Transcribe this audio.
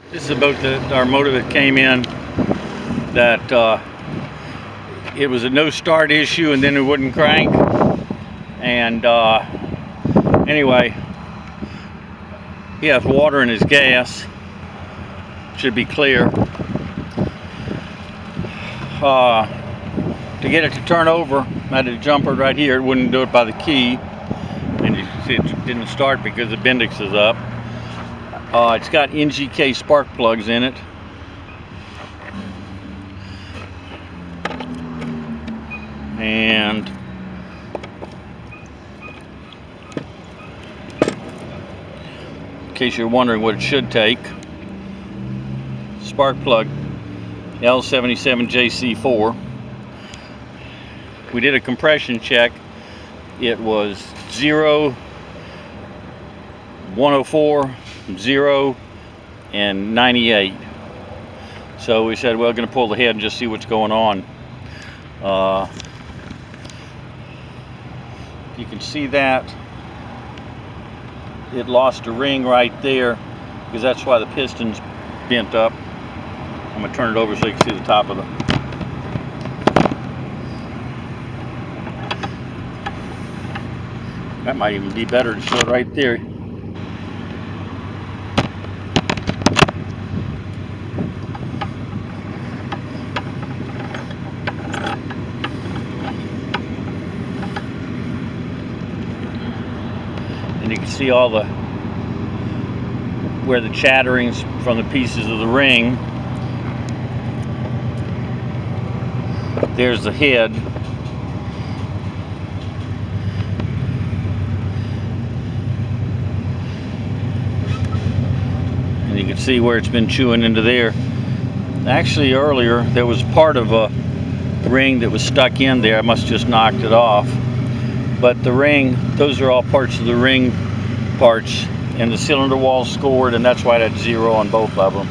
This is about our motor that came in that it was a no start issue and then it wouldn't crank. And anyway, he has water in his gas. Should be clear. To get it to turn over, I had to jump it right here. It wouldn't do it by the key. And you can see it didn't start because the Bendix is up. It's got NGK spark plugs in it. And in case you're wondering what it should take, spark plug L77JC4. We did a compression check. It was 0, 104, 0, and 98. So we said, well, we're going to pull the head and just see what's going on. You can see that it lost a ring right there because that's why the piston's bent up. I'm going to turn it over so you can see the top of the. That might even be better to show it right there. And you can see all the where the chatterings from the pieces of the ring. There's the head. And you can see where it's been chewing into there. Actually earlier there was part of a ring that was stuck in there. I must have just knocked it off. But the ring, those are all parts of the ring parts, and the cylinder wall scored, and that's why that's 0 on both of them.